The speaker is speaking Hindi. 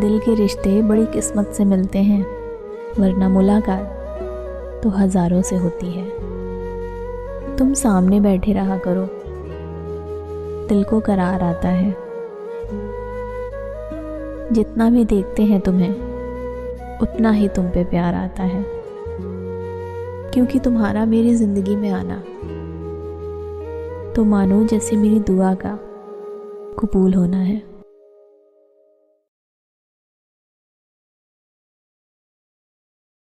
दिल के रिश्ते बड़ी किस्मत से मिलते हैं, वरना मुलाकात तो हज़ारों से होती है। तुम सामने बैठे रहा करो, दिल को करार आता है। जितना भी देखते हैं तुम्हें, उतना ही तुम पे प्यार आता है, क्योंकि तुम्हारा मेरी ज़िंदगी में आना तो मानो जैसे मेरी दुआ का कबूल होना है।